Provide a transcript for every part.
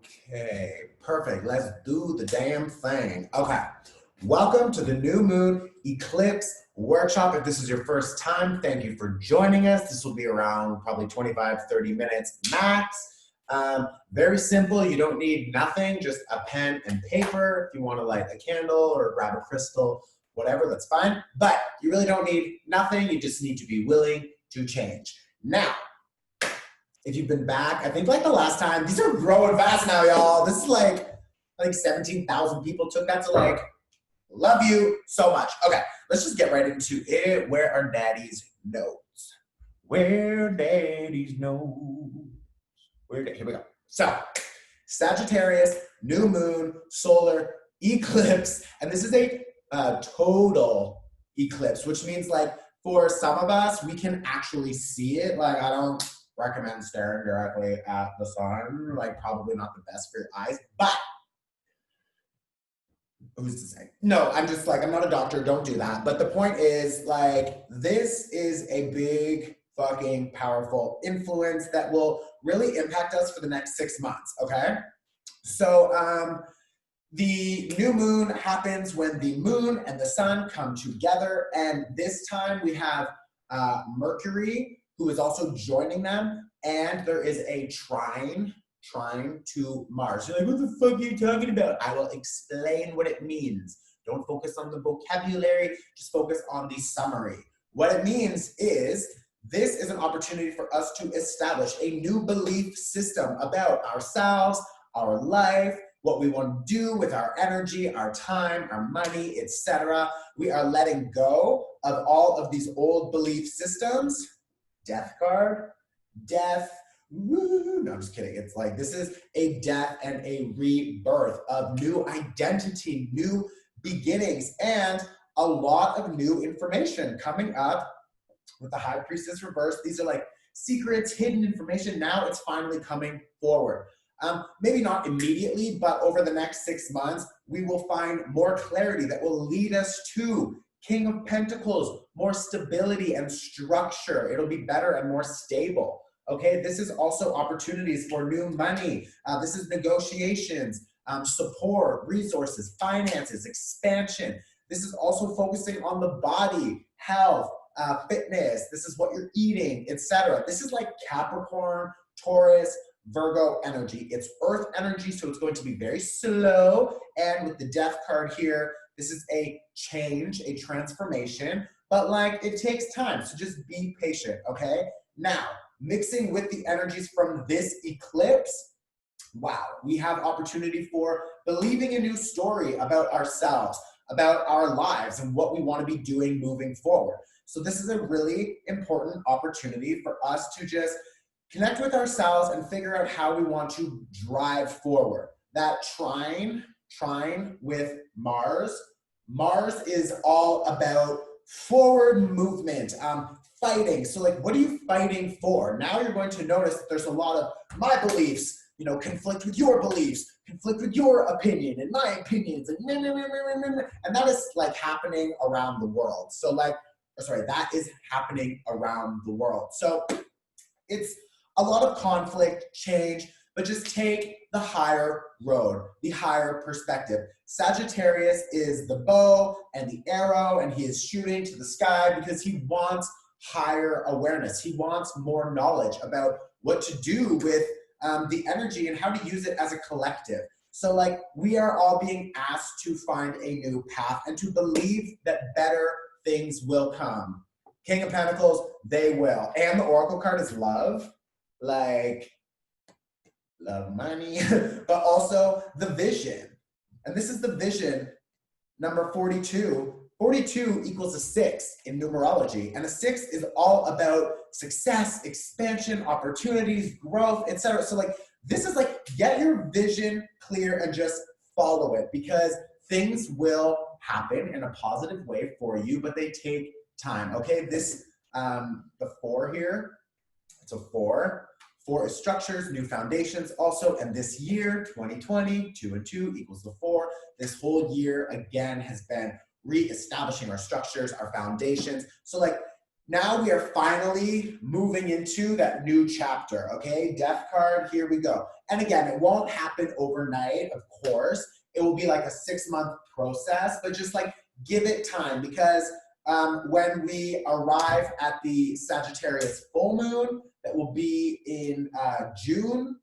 Okay, perfect. Let's do the damn thing. Okay, welcome to the New Moon Eclipse Workshop. If this is your first time, thank you for joining us. This will be around probably 25, 30 minutes max. Very simple. You don't need nothing, just a pen and paper. If you want to light a candle or grab a crystal, whatever, that's fine. But you really don't need nothing. You just need to be willing to change. Now, if you've been back, I think like the last time, these are growing fast now, y'all. This is like 17,000 people took that, to like, love you so much. Okay, let's just get right into it. Where are daddy's notes? Where daddy's notes? Here we go. So, Sagittarius, new moon, solar eclipse, and this is a total eclipse, which means like for some of us, we can actually see it. Like I don't recommend staring directly at the sun, like probably not the best for your eyes, but who's to say? No, I'm just like, I'm not a doctor, don't do that. But the point is like, this is a big fucking powerful influence that will really impact us for the next 6 months, okay? So the new moon happens when the moon and the sun come together, and this time we have Mercury, who is also joining them, and there is a trine to Mars. You're like, what the fuck are you talking about? I will explain what it means. Don't focus on the vocabulary, just focus on the summary. What it means is, this is an opportunity for us to establish a new belief system about ourselves, our life, what we want to do with our energy, our time, our money, etc. We are letting go of all of these old belief systems. Death card, death, woo. No, I'm just kidding. It's like, this is a death and a rebirth of new identity, new beginnings, and a lot of new information coming up with the High Priestess reverse. These are like secrets, hidden information. Now it's finally coming forward. Maybe not immediately, but over the next 6 months, we will find more clarity that will lead us to King of Pentacles, more stability and structure. It'll be better and more stable. Okay, this is also opportunities for new money. This is negotiations, support, resources, finances, expansion. This is also focusing on the body, health, fitness. This is what you're eating, etc. This is like Capricorn, Taurus, Virgo energy. It's earth energy, so it's going to be very slow. And with the death card here, this is a change, a transformation, but like it takes time, so just be patient, okay? Now, mixing with the energies from this eclipse, wow, we have opportunity for believing a new story about ourselves, about our lives, and what we want to be doing moving forward. So this is a really important opportunity for us to just connect with ourselves and figure out how we want to drive forward. That trine with Mars. Mars is all about forward movement, fighting. So like, what are you fighting for? Now you're going to notice that there's a lot of my beliefs, conflict with your beliefs, conflict with your opinion and my opinions, and that is like happening around the world. So like, that is happening around the world. So it's a lot of conflict, change, but just take the higher road, the higher perspective. Sagittarius is the bow and the arrow, and he is shooting to the sky because he wants higher awareness. He wants more knowledge about what to do with the energy and how to use it as a collective. So like, we are all being asked to find a new path and to believe that better things will come. King of Pentacles, they will. And the Oracle card is love. Like, love money, but also the vision. And this is the vision number 42. 42 equals a 6 in numerology. And a 6 is all about success, expansion, opportunities, growth, etc. So like, this is like, get your vision clear and just follow it, because things will happen in a positive way for you, but they take time, okay? This, the 4 here, it's a 4. 4 is structures, new foundations also, and this year, 2020, 2 and 2 equals the 4. This whole year, again, has been re-establishing our structures, our foundations. So like, now we are finally moving into that new chapter, okay? Death card, here we go. And again, it won't happen overnight, of course. It will be like a 6-month process, but just like give it time because when we arrive at the Sagittarius full moon, that will be in June,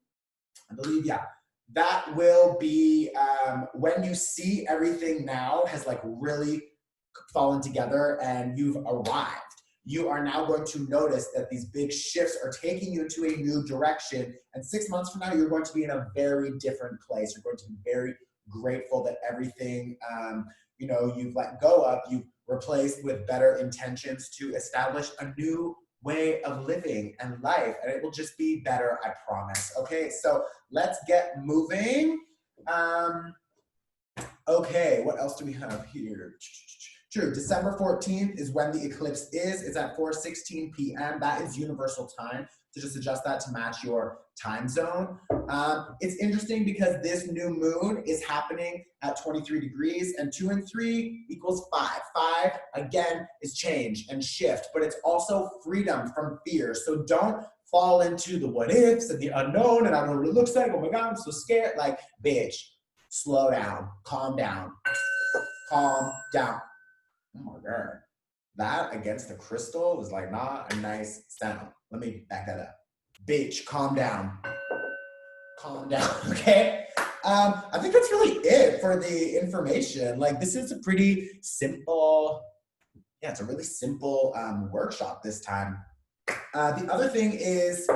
I believe, yeah. That will be when you see everything now has like really fallen together and you've arrived. You are now going to notice that these big shifts are taking you into a new direction. And 6 months from now, you're going to be in a very different place. You're going to be very grateful that everything you've let go of, you've replaced with better intentions to establish a new way of living and life, and it will just be better, I promise. Okay, so let's get moving. Okay, what else do we have here? True, December 14th is when the eclipse is. It's at 4:16 p.m. That is universal time. So just adjust that to match your time zone. It's interesting because this new moon is happening at 23 degrees and 2 and 3 equals 5. 5, again, is change and shift, but it's also freedom from fear. So don't fall into the what ifs and the unknown and I don't know what it looks like. Oh my God, I'm so scared. Like, bitch, slow down, calm down, calm down. Oh my God. That against the crystal was like not a nice sound. Let me back that up. Bitch, calm down. Calm down, okay? I think that's really it for the information. Like, this is a pretty simple, yeah, it's a really simple workshop this time. The other thing is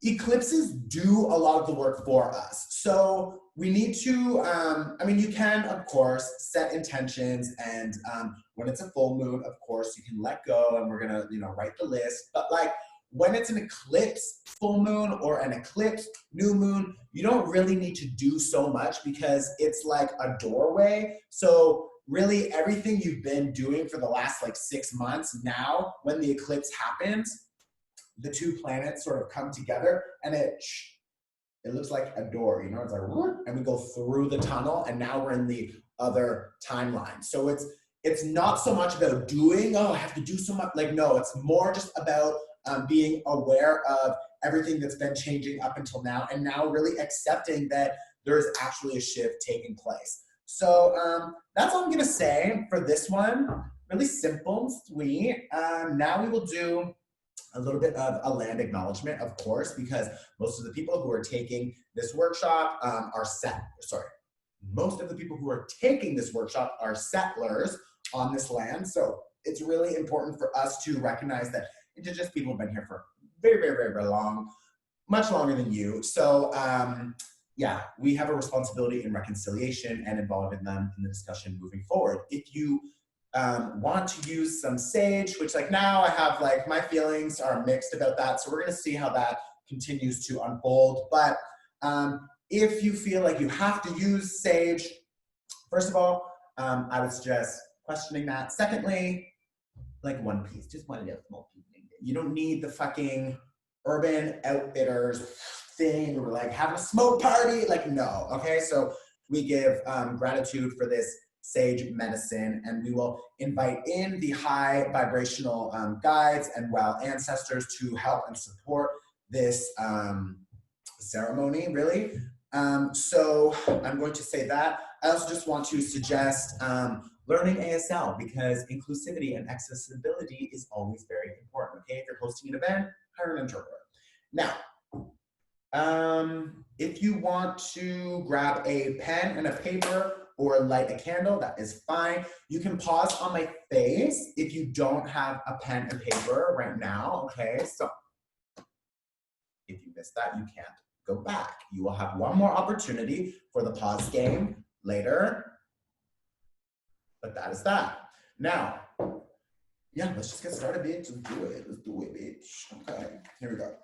eclipses do a lot of the work for us. So we need to, you can, of course, set intentions and when it's a full moon, of course, you can let go and we're gonna, write the list. But like when it's an eclipse full moon or an eclipse new moon, you don't really need to do so much because it's like a doorway. So really everything you've been doing for the last like 6 months, now when the eclipse happens, the two planets sort of come together and it looks like a door, it's like, and we go through the tunnel and now we're in the other timeline. So it's not so much about doing, I have to do so much. Like, no, it's more just about being aware of everything that's been changing up until now and now really accepting that there's actually a shift taking place. So that's all I'm gonna say for this one. Really simple and sweet. Now we will do a little bit of a land acknowledgement, of course, because most of the people who are taking this workshop most of the people who are taking this workshop are settlers on this land. So it's really important for us to recognize that Indigenous people have been here for very, very, very, very long, much longer than you. So yeah, we have a responsibility in reconciliation and involving them in the discussion moving forward. If you want to use some sage, which like now I have like my feelings are mixed about that. So we're going to see how that continues to unfold. But if you feel like you have to use sage, first of all, I would suggest questioning that. Secondly, like one piece, just one little small piece. You don't need the fucking Urban Outfitters thing or like having a smoke party. Like, no, okay? So we give gratitude for this sage medicine, and we will invite in the high vibrational guides and wild ancestors to help and support this ceremony, really. So I'm going to say that. I also just want to suggest learning ASL because inclusivity and accessibility is always very important, okay? If you're hosting an event, hire an interpreter. Now, if you want to grab a pen and a paper or light a candle, that is fine. You can pause on my face if you don't have a pen and paper right now, okay? So if you missed that, you can't go back. You will have one more opportunity for the pause game later, but that is that. Now, yeah, let's just get started, bitch. Let's do it. Let's do it, bitch. Okay, here we go.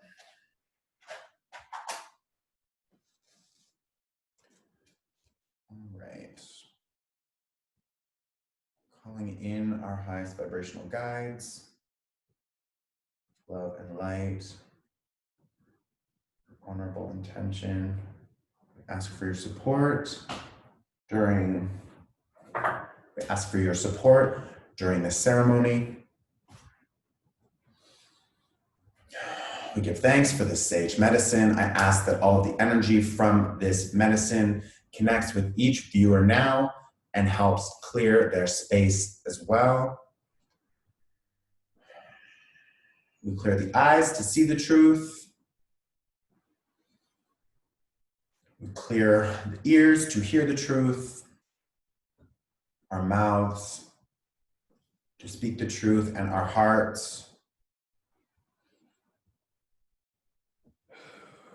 All right. Calling in our highest vibrational guides, love and light, honorable intention. Ask for your support during the ceremony. We give thanks for this sage medicine. I ask that all of the energy from this medicine connects with each viewer now and helps clear their space as well. We clear the eyes to see the truth. We clear the ears to hear the truth. Our mouths to speak the truth, and our hearts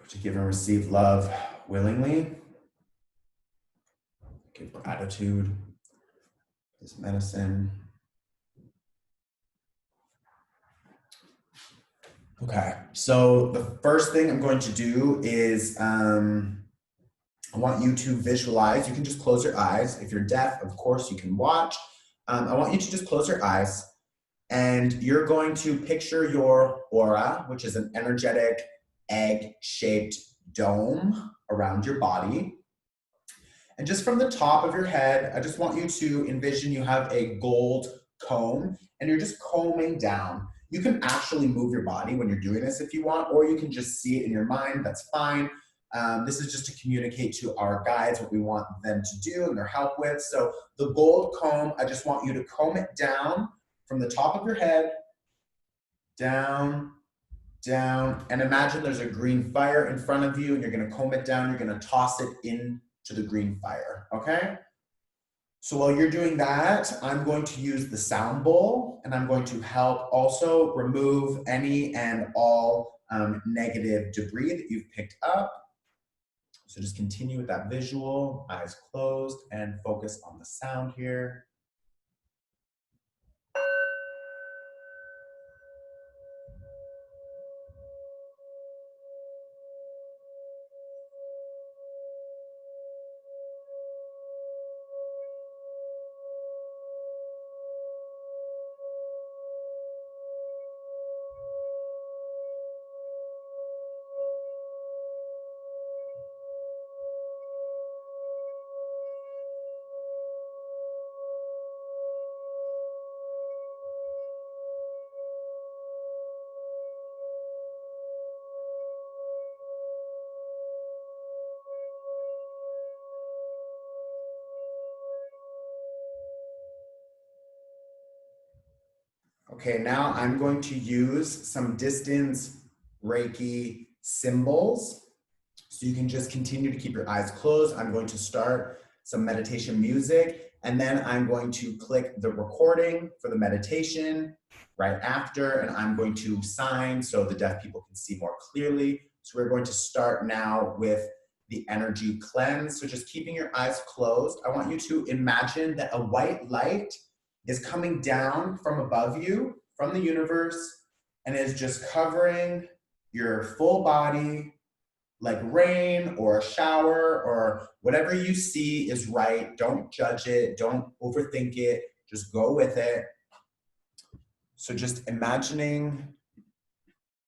to give and receive love willingly. Give gratitude, this medicine. Okay, so the first thing I'm going to do is I want you to visualize. You can just close your eyes. If you're deaf, of course, you can watch. I want you to just close your eyes, and you're going to picture your aura, which is an energetic egg-shaped dome around your body. And just from the top of your head, I just want you to envision you have a gold comb, and you're just combing down. You can actually move your body when you're doing this if you want, or you can just see it in your mind, that's fine. This is just to communicate to our guides what we want them to do and their help with. So the gold comb, I just want you to comb it down from the top of your head, down, down, and imagine there's a green fire in front of you, and you're gonna comb it down, you're gonna toss it into the green fire, okay? So while you're doing that, I'm going to use the sound bowl, and I'm going to help also remove any and all negative debris that you've picked up. So just continue with that visual, eyes closed, and focus on the sound here. Okay, now I'm going to use some distance Reiki symbols. So you can just continue to keep your eyes closed. I'm going to start some meditation music, and then I'm going to click the recording for the meditation right after, and I'm going to sign so the deaf people can see more clearly. So we're going to start now with the energy cleanse. So just keeping your eyes closed, I want you to imagine that a white light is coming down from above you, from the universe, and is just covering your full body like rain or a shower, or whatever you see is right. Don't judge it, don't overthink it, just go with it. So just imagining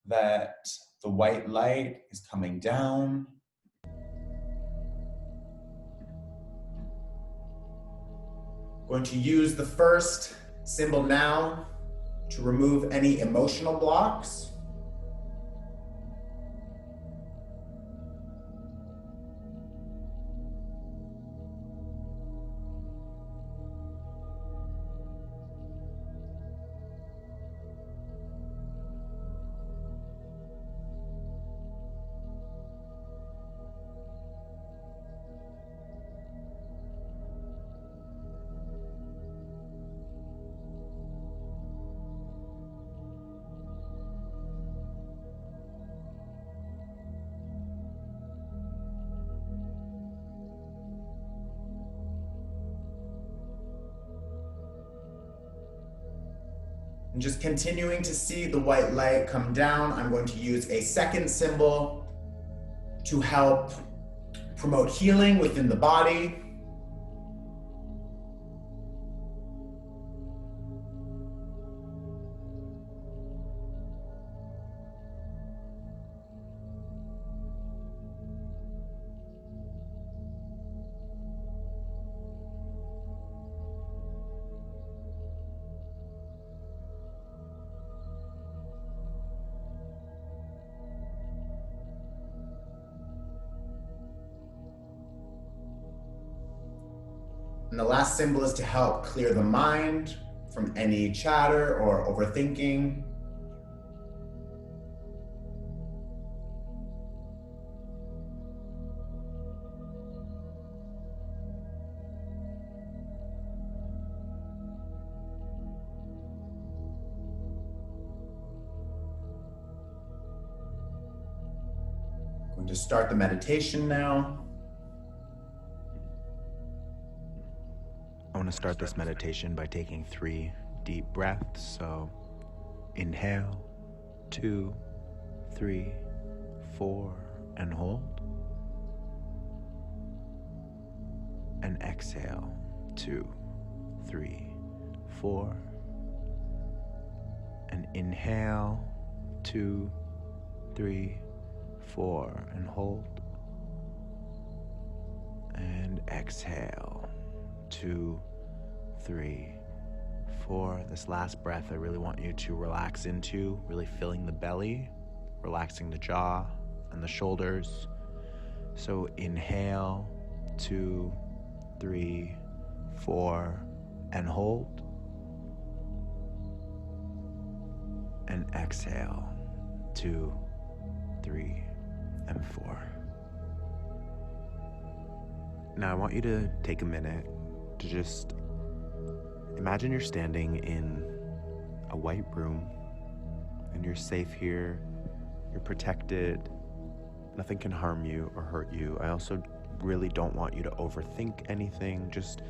that the white light is coming down. Going to use the first symbol now to remove any emotional blocks. And just continuing to see the white light come down, I'm going to use a second symbol to help promote healing within the body. And the last symbol is to help clear the mind from any chatter or overthinking. Going to start the meditation now. I want to start this meditation by taking 3 deep breaths. So inhale, 2, 3, 4, and hold. And exhale, 2, 3, 4. And inhale, 2, 3, 4, and hold. And exhale, 2, 3, 4. This last breath, I really want you to relax into, really filling the belly, relaxing the jaw and the shoulders. So inhale, 2, 3, 4, and hold. And exhale, 2, 3, and 4. Now I want you to take a minute to just imagine you're standing in a white room and you're safe here, you're protected, nothing can harm you or hurt you. I also really don't want you to overthink anything, just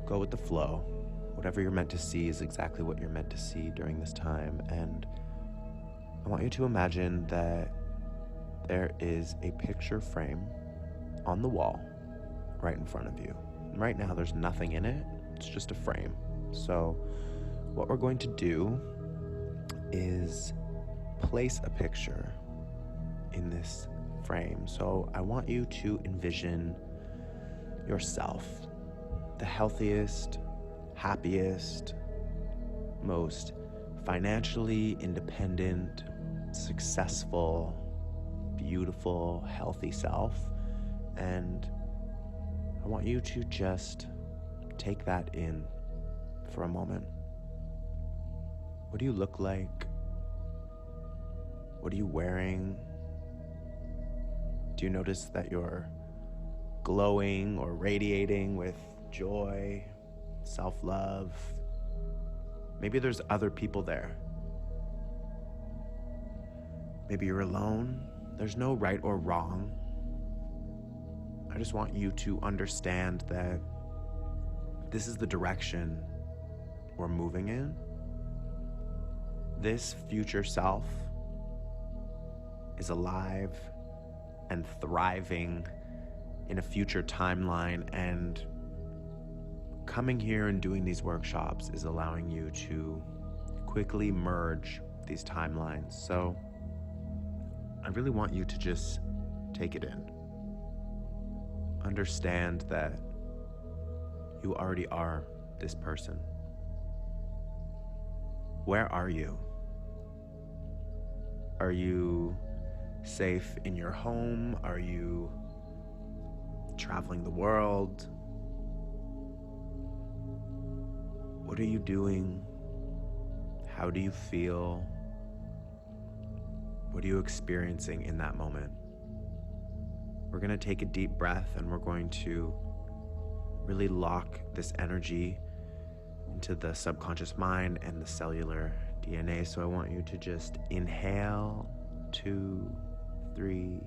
go with the flow. Whatever you're meant to see is exactly what you're meant to see during this time. And I want you to imagine that there is a picture frame on the wall right in front of you. And right now there's nothing in it, it's just a frame. So what we're going to do is place a picture in this frame. So I want you to envision yourself, the healthiest, happiest, most financially independent, successful, beautiful, healthy self. And I want you to just take that in for a moment. What do you look like? What are you wearing? Do you notice that you're glowing or radiating with joy, self-love? Maybe there's other people there. Maybe you're alone. There's no right or wrong. I just want you to understand that this is the direction we're moving in. This future self is alive and thriving in a future timeline, and coming here and doing these workshops is allowing you to quickly merge these timelines. So I really want you to just take it in. Understand that you already are this person. Where are you? Are you safe in your home? Are you traveling the world? What are you doing? How do you feel? What are you experiencing in that moment? We're going to take a deep breath and we're going to really lock this energy into the subconscious mind and the cellular DNA. So I want you to just inhale, 2, 3,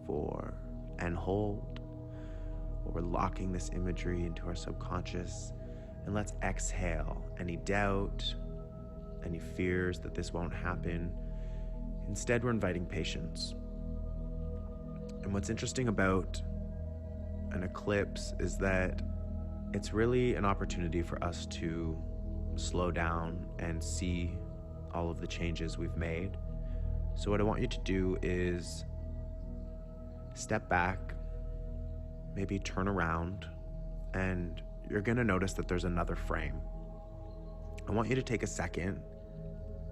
4, and hold. We're locking this imagery into our subconscious. And let's exhale any doubt, any fears that this won't happen. Instead, we're inviting patience. And what's interesting about an eclipse is that it's really an opportunity for us to slow down and see all of the changes we've made. So what I want you to do is step back, maybe turn around, and you're gonna notice that there's another frame. I want you to take a second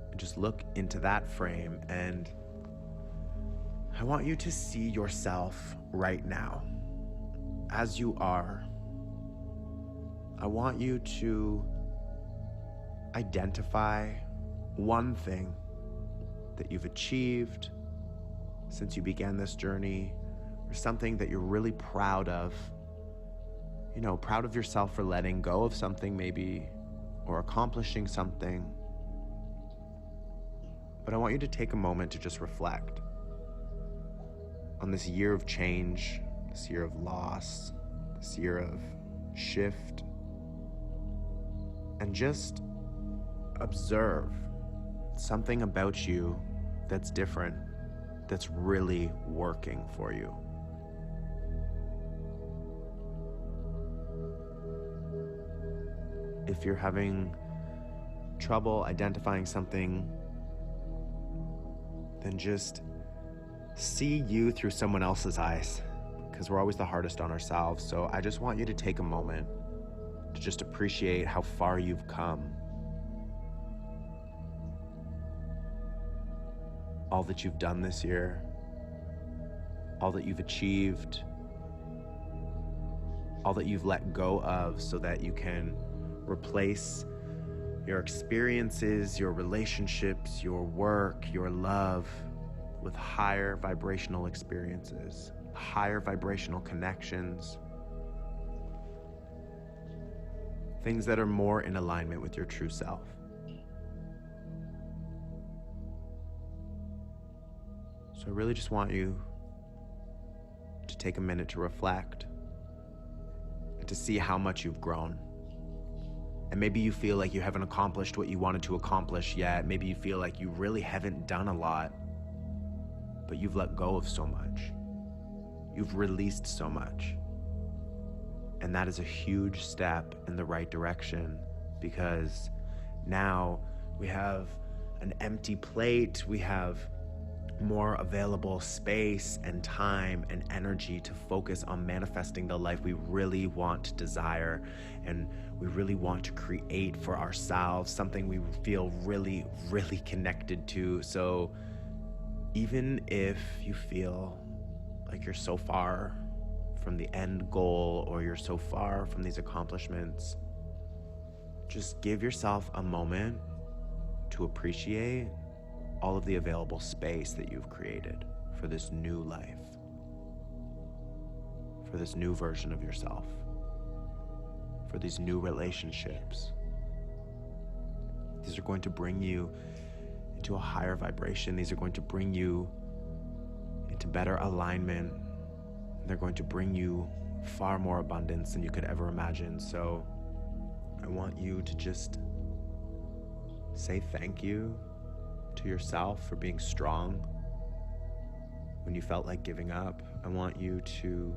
and just look into that frame, and I want you to see yourself right now as you are. I want you to identify one thing that you've achieved since you began this journey, or something that you're really proud of. You know, proud of yourself for letting go of something maybe, or accomplishing something. But I want you to take a moment to just reflect on this year of change, this year of loss, this year of shift, and just observe something about you that's different, that's really working for you. If you're having trouble identifying something, then just see you through someone else's eyes, because we're always the hardest on ourselves. So I just want you to take a moment to just appreciate how far you've come, all that you've done this year, all that you've achieved, all that you've let go of so that you can replace your experiences, your relationships, your work, your love with higher vibrational experiences, higher vibrational connections, things that are more in alignment with your true self. So I really just want you to take a minute to reflect and to see how much you've grown. And maybe you feel like you haven't accomplished what you wanted to accomplish yet. Maybe you feel like you really haven't done a lot, but you've let go of so much. You've released so much. And that is a huge step in the right direction, because now we have an empty plate, we have more available space and time and energy to focus on manifesting the life we really want to desire and we really want to create for ourselves, something we feel really, really connected to. So even if you feel like you're so far from the end goal or you're so far from these accomplishments, just give yourself a moment to appreciate all of the available space that you've created for this new life, for this new version of yourself, for these new relationships. These are going to bring you into a higher vibration. These are going to bring you into better alignment. They're going to bring you far more abundance than you could ever imagine. So I want you to just say thank you to yourself for being strong when you felt like giving up. I want you to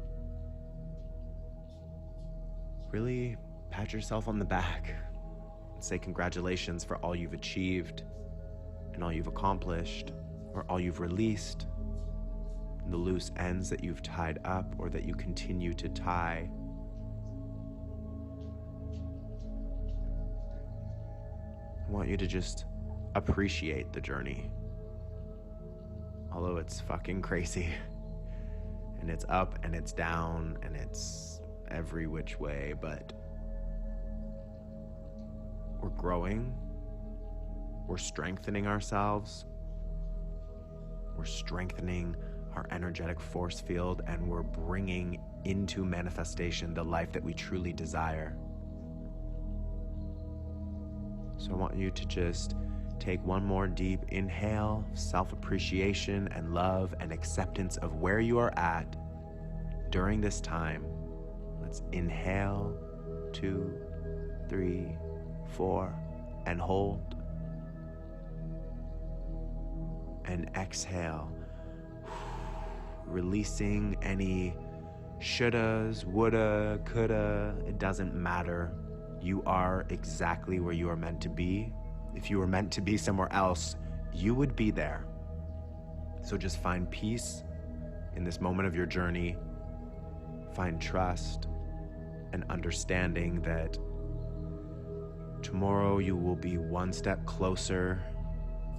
really pat yourself on the back and say congratulations for all you've achieved and all you've accomplished, or all you've released, and the loose ends that you've tied up or that you continue to tie. I want you to just appreciate the journey. Although it's fucking crazy and it's up and it's down and it's every which way, but we're growing, we're strengthening ourselves, we're strengthening our energetic force field, and we're bringing into manifestation the life that we truly desire. So I want you to just take one more deep inhale, self-appreciation and love and acceptance of where you are at during this time. Let's inhale, 2, 3, 4, and hold. And exhale, releasing any shouldas, woulda, coulda. It doesn't matter. You are exactly where you are meant to be. If you were meant to be somewhere else, you would be there. So just find peace in this moment of your journey. Find trust and understanding that tomorrow you will be one step closer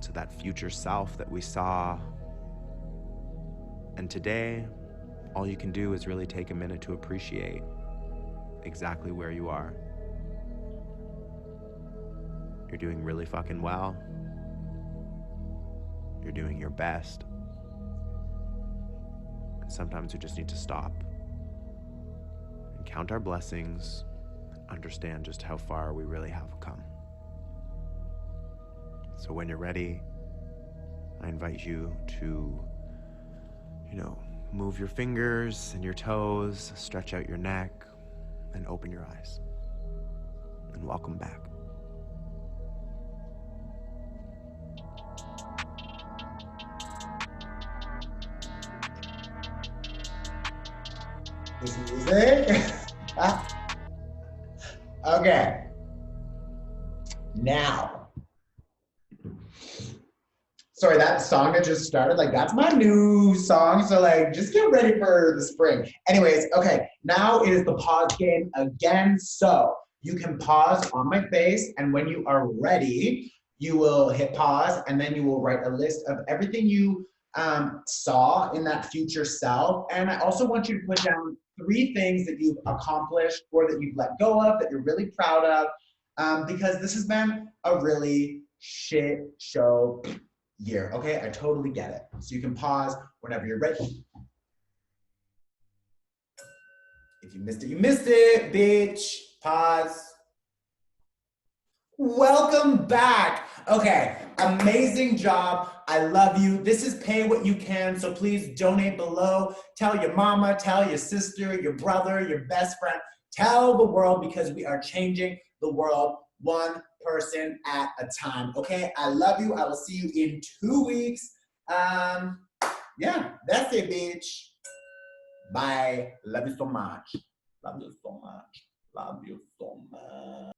to that future self that we saw. And today, all you can do is really take a minute to appreciate exactly where you are. You're doing really fucking well. You're doing your best. And sometimes we just need to stop and count our blessings, understand just how far we really have come. So when you're ready, I invite you to, move your fingers and your toes, stretch out your neck, and open your eyes. And welcome back. This music. Okay. Now. Sorry, that song that just started, like that's my new song. So like just get ready for the spring. Anyways, okay, now it is the pause game again. So you can pause on my face, and when you are ready, you will hit pause and then you will write a list of everything you saw in that future self. And I also want you to put down 3 things that you've accomplished or that you've let go of that you're really proud of, because this has been a really shit show year. Okay, I totally get it. So you can pause whenever you're ready. If you missed it, you missed it, bitch. Pause. Welcome back. Okay, amazing job. I love you. This is Pay What You Can, so please donate below. Tell your mama, tell your sister, your brother, your best friend. Tell the world, because we are changing the world one person at a time. Okay, I love you. I will see you in 2 weeks. Yeah, that's it, bitch. Bye. Love you so much. Love you so much. Love you so much.